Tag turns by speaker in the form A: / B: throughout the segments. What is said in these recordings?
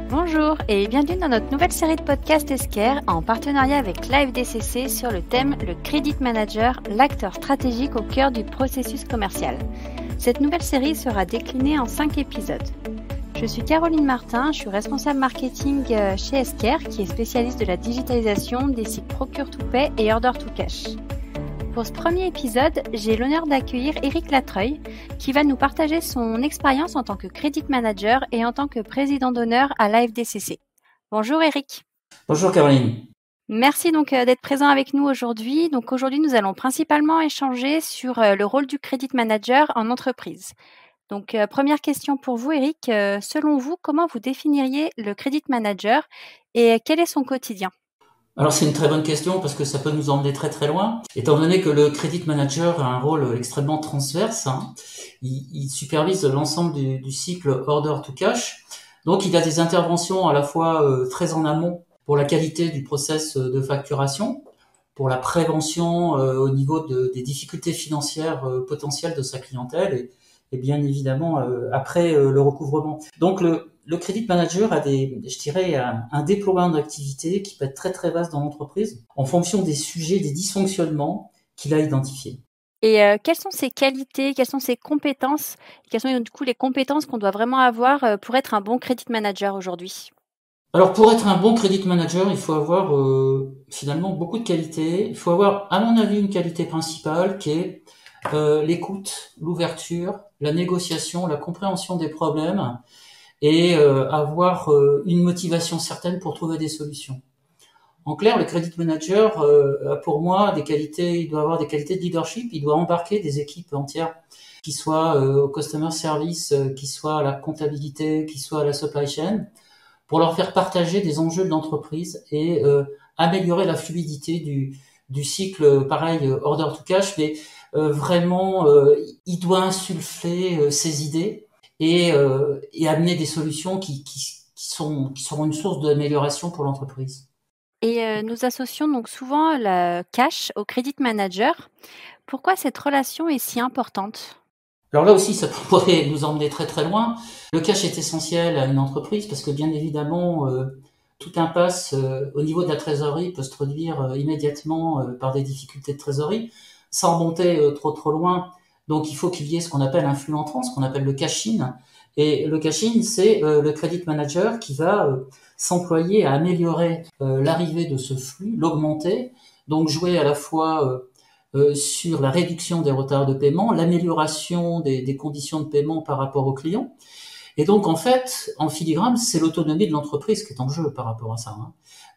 A: Bonjour et bienvenue dans notre nouvelle série de podcasts Esker en partenariat avec LiveDCC sur le thème le Credit Manager, l'acteur stratégique au cœur du processus commercial. Cette nouvelle série sera déclinée en 5 épisodes. Je suis Caroline Martin, je suis responsable marketing chez Esker qui est spécialiste de la digitalisation des sites Procure to Pay et Order to Cash. Pour ce premier épisode, j'ai l'honneur d'accueillir Éric Latreuil qui va nous partager son expérience en tant que Credit Manager et en tant que président d'honneur à LiveDCC. Bonjour Éric.
B: Bonjour Caroline.
A: Merci donc d'être présent avec nous aujourd'hui. Donc aujourd'hui, nous allons principalement échanger sur le rôle du Credit Manager en entreprise. Donc première question pour vous Éric, selon vous, comment vous définiriez le Credit Manager et quel est son quotidien ?
B: Alors c'est une très bonne question parce que ça peut nous emmener très très loin. Étant donné que le Credit Manager a un rôle extrêmement transverse, il supervise l'ensemble du cycle Order to Cash. Donc il a des interventions à la fois très en amont pour la qualité du process de facturation, pour la prévention au niveau des difficultés financières potentielles de sa clientèle et bien évidemment après le recouvrement. Donc le Credit Manager a un déploiement d'activités qui peut être très très vaste dans l'entreprise en fonction des sujets, des dysfonctionnements qu'il a identifiés.
A: Et quelles sont ses qualités, quelles sont ses compétences, quelles sont du coup les compétences qu'on doit vraiment avoir pour être un bon Credit Manager aujourd'hui ?
B: Alors pour être un bon Credit Manager, il faut avoir finalement beaucoup de qualités. Il faut avoir, à mon avis, une qualité principale qui est l'écoute, l'ouverture, la négociation, la compréhension des problèmes et avoir une motivation certaine pour trouver des solutions. En clair, le Credit Manager a pour moi il doit avoir des qualités de leadership, il doit embarquer des équipes entières, qui soient au customer service, qui soient à la comptabilité, qui soient à la supply chain, pour leur faire partager des enjeux de l'entreprise et améliorer la fluidité du cycle, pareil, order to cash, mais vraiment, il doit insuffler ses idées et amener des solutions qui seront une source d'amélioration pour l'entreprise.
A: Et nous associons donc souvent le cash au Credit Manager. Pourquoi cette relation est si importante ?
B: Alors là aussi, ça pourrait nous emmener très très loin. Le cash est essentiel à une entreprise parce que bien évidemment, tout impasse au niveau de la trésorerie peut se traduire immédiatement par des difficultés de trésorerie, sans remonter trop loin. Donc il faut qu'il y ait ce qu'on appelle un flux entrant, ce qu'on appelle le cash-in. Et le cash-in, c'est le Credit Manager qui va s'employer à améliorer l'arrivée de ce flux, l'augmenter, donc jouer à la fois sur la réduction des retards de paiement, l'amélioration des conditions de paiement par rapport aux clients. Et donc, en fait, en filigrane, c'est l'autonomie de l'entreprise qui est en jeu par rapport à ça.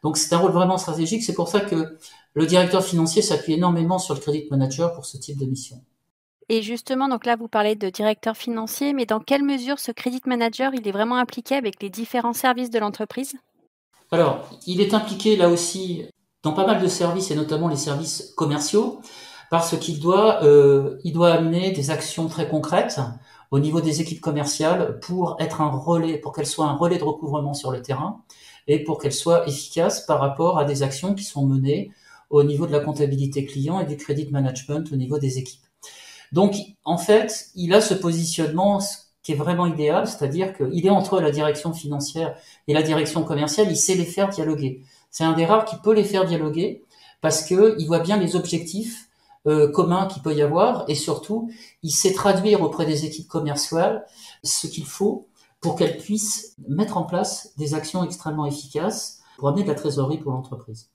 B: Donc, c'est un rôle vraiment stratégique. C'est pour ça que le directeur financier s'appuie énormément sur le Credit Manager pour ce type de mission.
A: Et justement, donc là, vous parlez de directeur financier, mais dans quelle mesure ce Credit Manager, il est vraiment impliqué avec les différents services de l'entreprise ?
B: Alors, il est impliqué là aussi dans pas mal de services et notamment les services commerciaux parce qu'il doit amener des actions très concrètes au niveau des équipes commerciales pour être un relais, pour qu'elles soient un relais de recouvrement sur le terrain et pour qu'elles soient efficaces par rapport à des actions qui sont menées au niveau de la comptabilité client et du credit management au niveau des équipes. Donc, en fait, il a ce positionnement qui est vraiment idéal, c'est-à-dire qu'il est entre la direction financière et la direction commerciale, il sait les faire dialoguer. C'est un des rares qui peut les faire dialoguer parce que il voit bien les objectifs communs qu'il peut y avoir et surtout, il sait traduire auprès des équipes commerciales ce qu'il faut pour qu'elles puissent mettre en place des actions extrêmement efficaces pour amener de la trésorerie pour l'entreprise.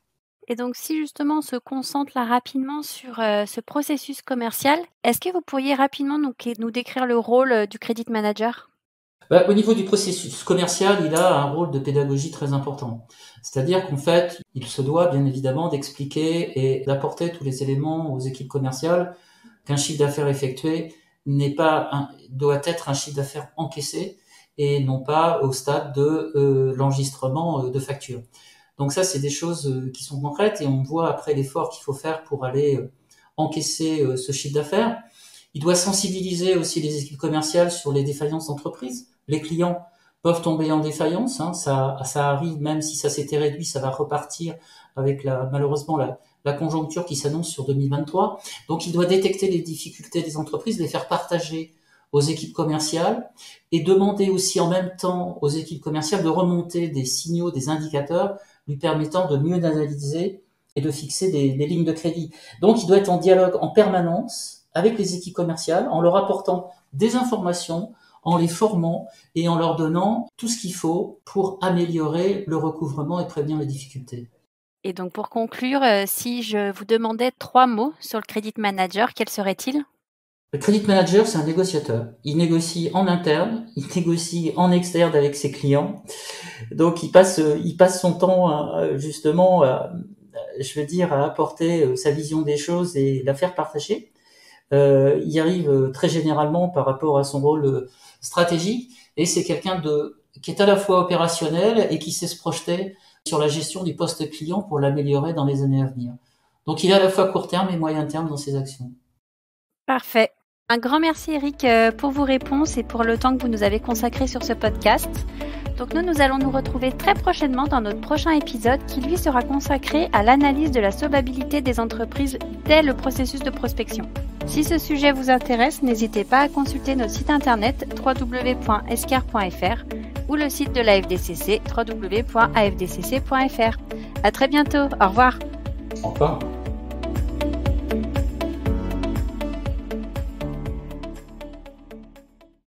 A: Et donc, si justement on se concentre là rapidement sur ce processus commercial, est-ce que vous pourriez rapidement nous décrire le rôle du Credit Manager ?
B: Au niveau du processus commercial, il a un rôle de pédagogie très important. C'est-à-dire qu'en fait, il se doit bien évidemment d'expliquer et d'apporter tous les éléments aux équipes commerciales qu'un chiffre d'affaires effectué doit être un chiffre d'affaires encaissé et non pas au stade de l'enregistrement de facture. Donc ça, c'est des choses qui sont concrètes et on voit après l'effort qu'il faut faire pour aller encaisser ce chiffre d'affaires. Il doit sensibiliser aussi les équipes commerciales sur les défaillances d'entreprise. Les clients peuvent tomber en défaillance, ça arrive, même si ça s'était réduit, ça va repartir avec malheureusement la conjoncture qui s'annonce sur 2023. Donc il doit détecter les difficultés des entreprises, les faire partager aux équipes commerciales et demander aussi en même temps aux équipes commerciales de remonter des signaux, des indicateurs lui permettant de mieux analyser et de fixer des lignes de crédit. Donc, il doit être en dialogue en permanence avec les équipes commerciales en leur apportant des informations, en les formant et en leur donnant tout ce qu'il faut pour améliorer le recouvrement et prévenir les difficultés.
A: Et donc, pour conclure, si je vous demandais 3 mots sur le Credit Manager, quels seraient-ils ?
B: Le Credit Manager, c'est un négociateur. Il négocie en interne, il négocie en externe avec ses clients. Donc, il passe son temps justement, à apporter sa vision des choses et la faire partager. Il y arrive très généralement par rapport à son rôle stratégique, et c'est quelqu'un qui est à la fois opérationnel et qui sait se projeter sur la gestion du poste client pour l'améliorer dans les années à venir. Donc, il est à la fois court terme et moyen terme dans ses actions.
A: Parfait. Un grand merci Eric pour vos réponses et pour le temps que vous nous avez consacré sur ce podcast. Donc nous allons nous retrouver très prochainement dans notre prochain épisode qui lui sera consacré à l'analyse de la solvabilité des entreprises dès le processus de prospection. Si ce sujet vous intéresse, n'hésitez pas à consulter notre site internet www.esquer.fr ou le site de la FDCC www.afdcc.fr. À très bientôt. Au revoir.
B: Au revoir.